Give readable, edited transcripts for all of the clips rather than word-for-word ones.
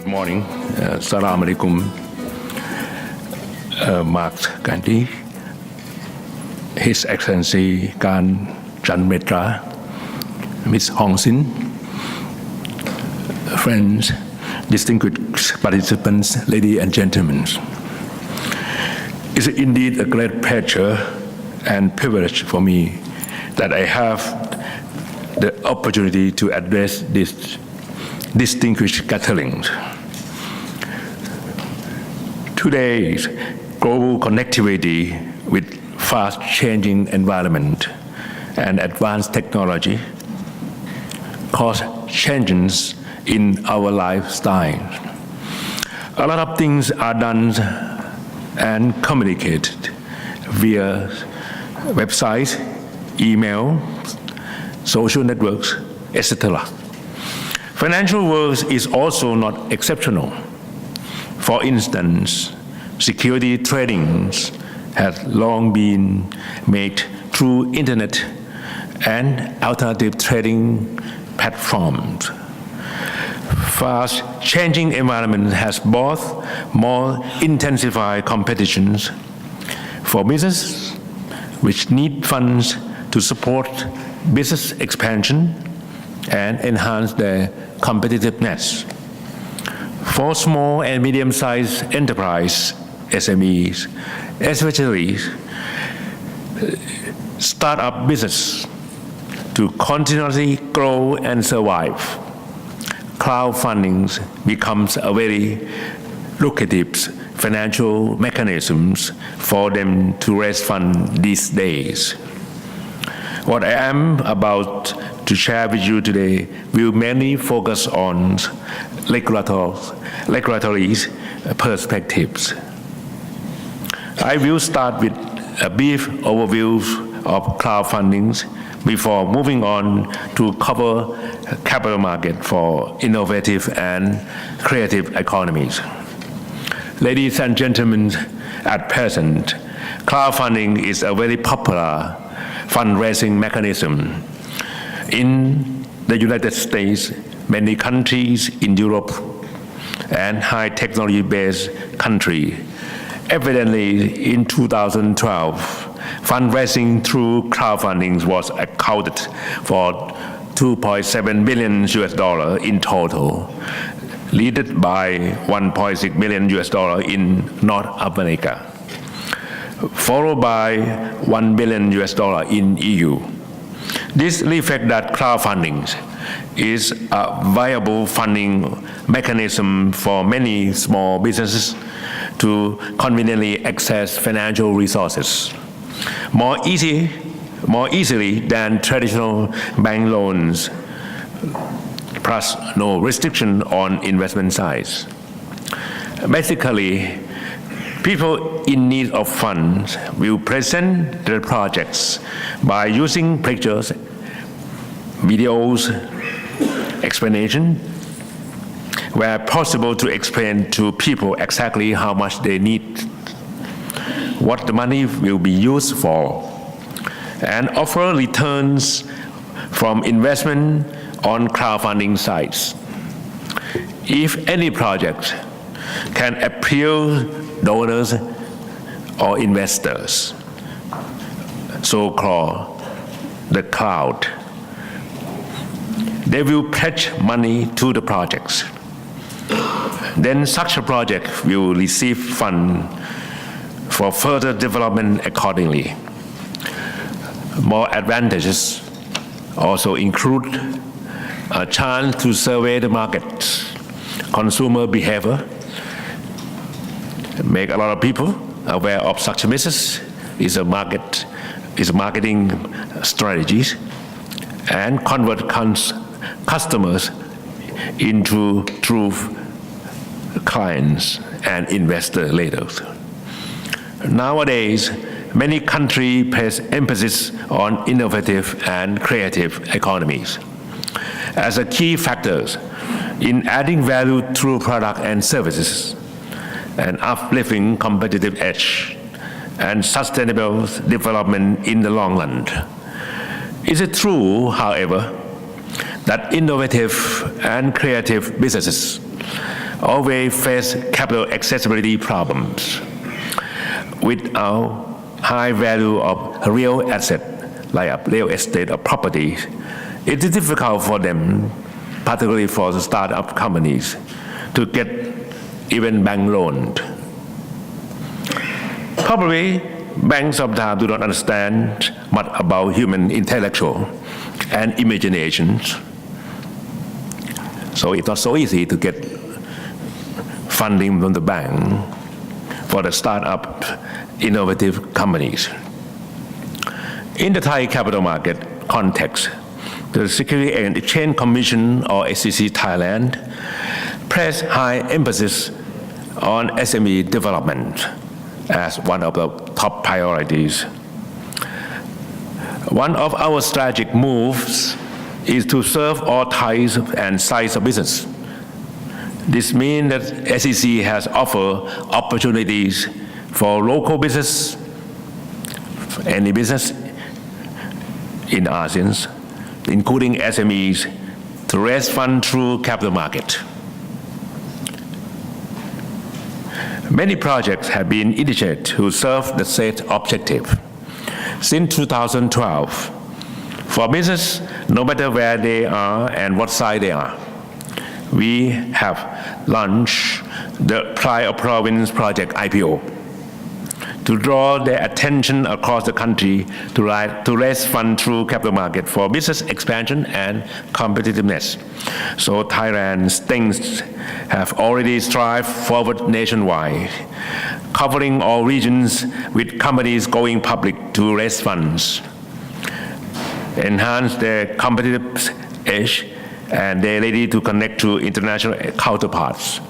Good morning. Salam alaikum, Mark Gandhi, His Excellency Kan Janmetra, Ms. Hong Sin, friends, distinguished participants, ladies and gentlemen. It's indeed a great pleasure and privilege for me that I have the opportunity to address this distinguished gathering. Today's global connectivity with fast-changing environment and advanced technology cause changes in our lifestyle. A lot of things are done and communicated via websites, email, social networks, etc. Financial world is also not exceptional. For instance, security trading has long been made through internet and alternative trading platforms. Fast-changing environment has both more intensified competitions for business, which need funds to support business expansion and enhance their competitiveness. For small and medium-sized enterprise, SMEs, especially startup business, to continuously grow and survive, crowdfunding becomes a very lucrative financial mechanism for them to raise funds these days. What I am about to share with you today will mainly focus on regulatory perspectives. I will start with a brief overview of crowdfunding before moving on to cover capital market for innovative and creative economies. Ladies and gentlemen, at present, crowdfunding is a very popular fundraising mechanism. In the United States, many countries in Europe, and high technology-based countries. Evidently, in 2012, fundraising through crowdfunding was accounted for $2.7 billion in total, led by $1.6 billion in North America, followed by $1 billion in EU. This reflects that crowdfunding is a viable funding mechanism for many small businesses to conveniently access financial resources more easily than traditional bank loans, plus no restriction on investment size. Basically, people in need of funds will present their projects by using pictures, videos, explanation, where possible to explain to people exactly how much they need, what the money will be used for, and offer returns from investment on crowdfunding sites. If any project can appeal donors or investors, so-called the crowd, they will pledge money to the projects. Then such a project will receive funds for further development accordingly. More advantages also include a chance to survey the market, consumer behavior, make a lot of people aware of such a business, is marketing strategies, and convert customers into true clients and investors later. Nowadays, many countries place emphasis on innovative and creative economies as a key factors in adding value through product and services and uplifting competitive edge and sustainable development in the long run. Is it true, however, that innovative and creative businesses always face capital accessibility problems. Without high value of real asset, like real estate or property, it is difficult for them, particularly for the startup companies, to get even bank loaned. Probably, banks sometimes do not understand much about human intellectual and imaginations. So it's not so easy to get funding from the bank for the startup innovative companies. In the Thai capital market context, the Securities and Exchange Commission, or SEC Thailand, placed high emphasis on SME development as one of the top priorities. One of our strategic moves is to serve all types and sizes of business. This means that SEC has offered opportunities for local business, any business in ASEAN, including SMEs, to raise funds through capital market. Many projects have been initiated to serve the said objective. Since 2012, for business, no matter where they are and what size they are, we have launched the Pride of Province Project IPO to draw their attention across the country to raise funds through capital market for business expansion and competitiveness. So Thailand's things have already strived forward nationwide, covering all regions with companies going public to raise funds, enhance their competitive edge, and they're ready to connect to international counterparts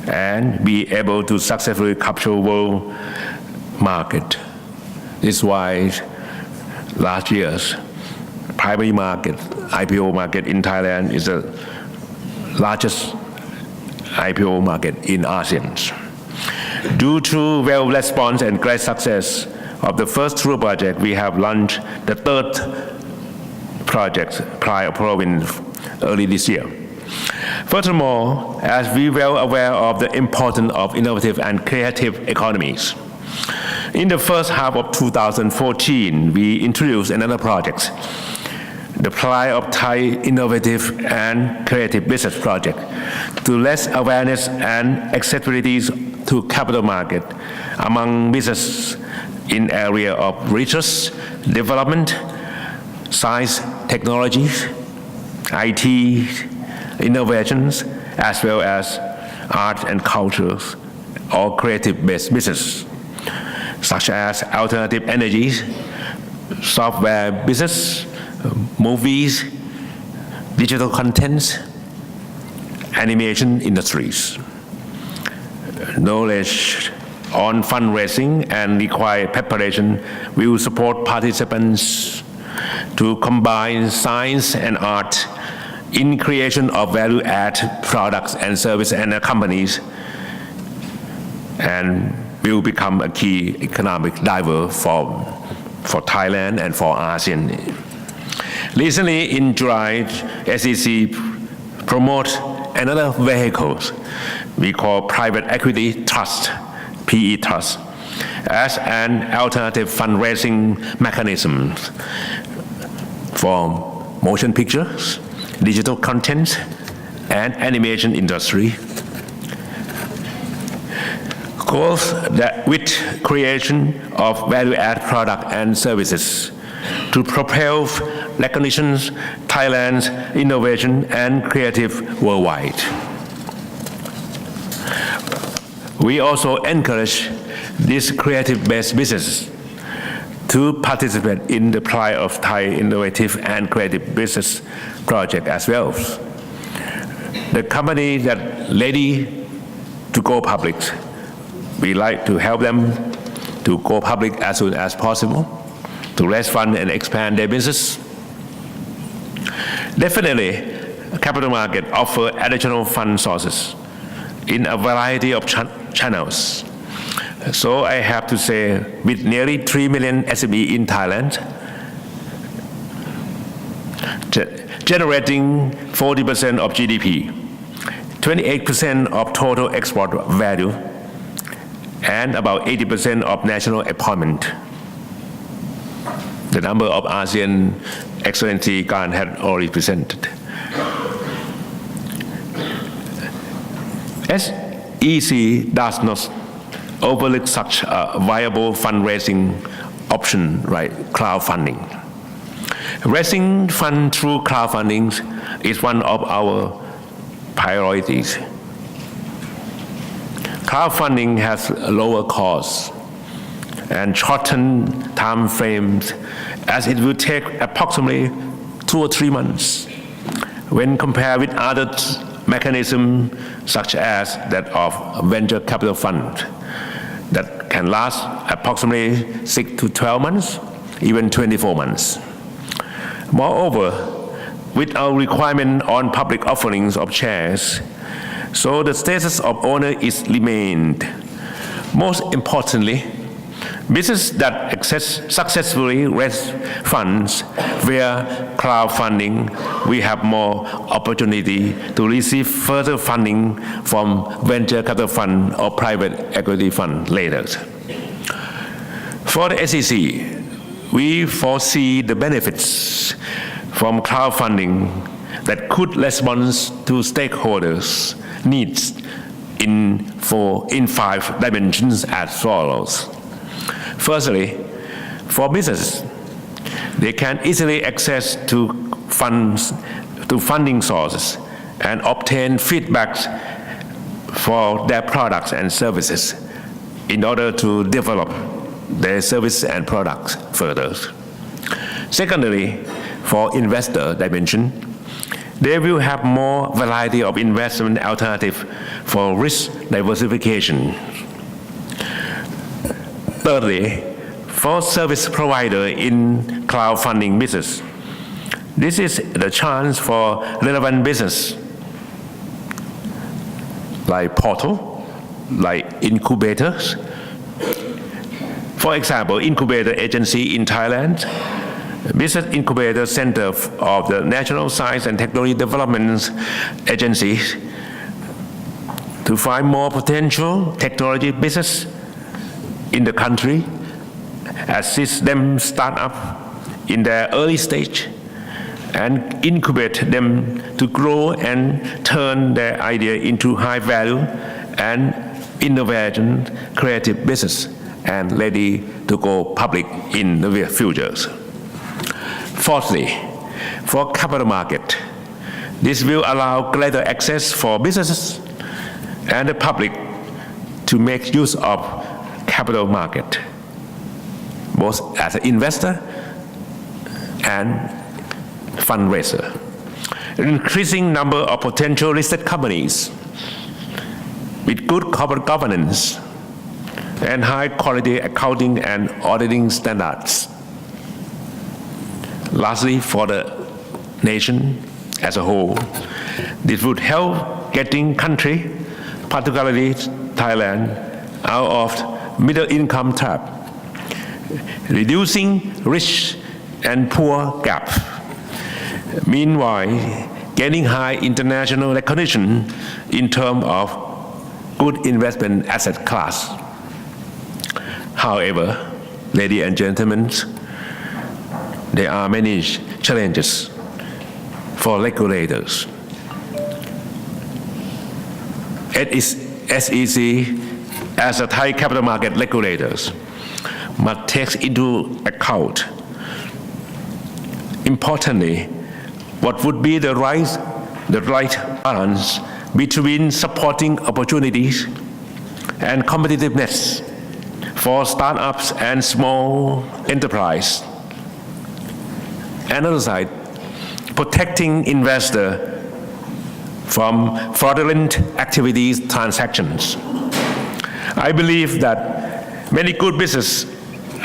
and be able to successfully capture world market. This is why last year's primary market, IPO market in Thailand is the largest IPO market in ASEAN. Due to well response and great success of the first two projects, we have launched the third project, Pride of Province, early this year. Furthermore, as we are well aware of the importance of innovative and creative economies, in the first half of 2014, we introduced another project, the Pride of Thai Innovative and Creative Business Project, to raise awareness and accessibility to capital market among business in area of research, development, science, technologies, IT, innovations, as well as art and cultures, or creative-based business, such as alternative energies, software business, movies, digital contents, animation industries. Knowledge on fundraising and required preparation will support participants to combine science and art in creation of value-add products and services and companies, and will become a key economic driver for Thailand and for ASEAN. Recently, in July, SEC promote another vehicle we call private equity trust, PE trust, as an alternative fundraising mechanism for motion pictures, digital content, and animation industry. Goals that with creation of value-add product and services to propel recognitions Thailand's innovation and creative worldwide. We also encourage these creative-based businesses to participate in the Pride of Thai Innovative and Creative Business Project as well. The company that ready to go public, we like to help them to go public as soon as possible, to raise funds and expand their business. Definitely, capital market offer additional fund sources in a variety of channels. So I have to say, with nearly 3 million SME in Thailand, generating 40% of GDP, 28% of total export value, and about 80% of national employment. The number of ASEAN Excellency Khan had already presented. SEC does not overlook such a viable fundraising option like crowdfunding. Raising funds through crowdfunding is one of our priorities. Crowdfunding has lower costs and shortened time frames, as it will take approximately 2 or 3 months when compared with other mechanisms such as that of venture capital fund that can last approximately 6 to 12 months, even 24 months. Moreover, with our requirement on public offerings of shares, so the status of owner is remained. Most importantly, businesses that successfully raise funds via crowdfunding, we have more opportunity to receive further funding from venture capital fund or private equity fund later. For the SEC, we foresee the benefits from crowdfunding that could respond to stakeholders' needs in 5 dimensions as follows. Firstly, for business, they can easily access to funding sources and obtain feedbacks for their products and services in order to develop their services and products further. Secondly, for investor dimension, they will have more variety of investment alternatives for risk diversification. Thirdly, for service provider in crowdfunding business, this is the chance for relevant business like portal, like incubators. For example, incubator agency in Thailand, Business Incubator Center of the National Science and Technology Development Agency to find more potential technology business in the country, assist them start up in their early stage, and incubate them to grow and turn their idea into high value and innovation creative business and ready to go public in the future. Fourthly, for capital market, this will allow greater access for businesses and the public to make use of capital market, both as an investor and fundraiser. An increasing number of potential listed companies with good corporate governance and high quality accounting and auditing standards. Lastly, for the nation as a whole, this would help getting country, particularly Thailand, out of middle income trap, reducing rich and poor gap. Meanwhile, gaining high international recognition in terms of good investment asset class. However, ladies and gentlemen, there are many challenges for regulators. SEC, as a Thai capital market regulators, must take into account, importantly, what would be the right balance between supporting opportunities and competitiveness for startups and small enterprise. Another side, protecting investor from fraudulent activities transactions. I believe that many good businesses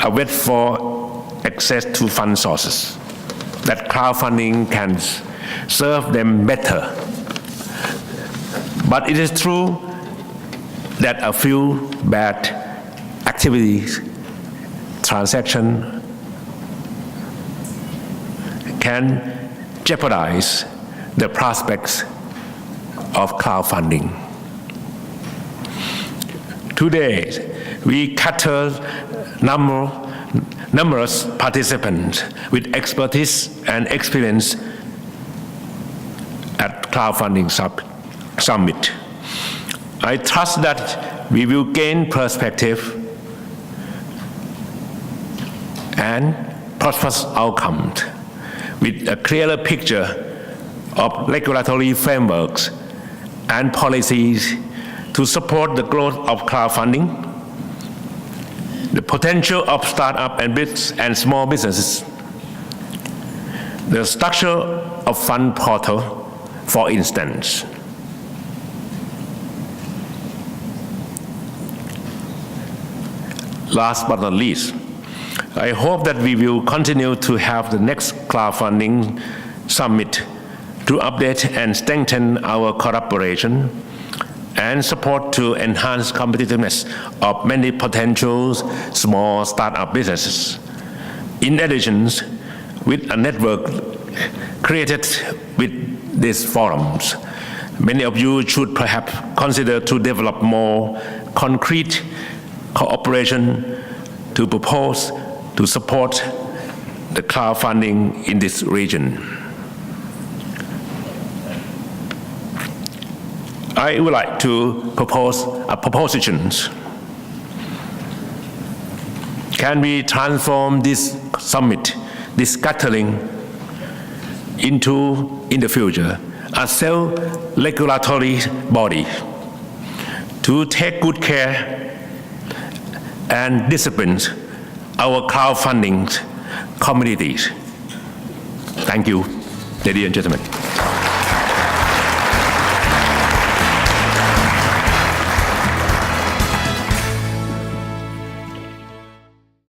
are wait for access to fund sources, that crowdfunding can serve them better. But it is true that a few bad activities, transaction, can jeopardize the prospects of crowdfunding. Today, we cater numerous participants with expertise and experience at Crowdfunding Summit. I trust that we will gain perspective and prosperous outcomes with a clearer picture of regulatory frameworks and policies to support the growth of crowdfunding, the potential of startup and small businesses, the structure of fund portal, for instance. Last but not least, I hope that we will continue to have the next crowdfunding summit to update and strengthen our collaboration and support to enhance competitiveness of many potential small startup businesses. In addition, with a network created with these forums, many of you should perhaps consider to develop more concrete cooperation to propose to support the crowdfunding in this region. I would like to propose a proposition. Can we transform this summit, this gathering, into, in the future, a self-regulatory body to take good care and discipline our crowdfunding communities? Thank you, ladies and gentlemen.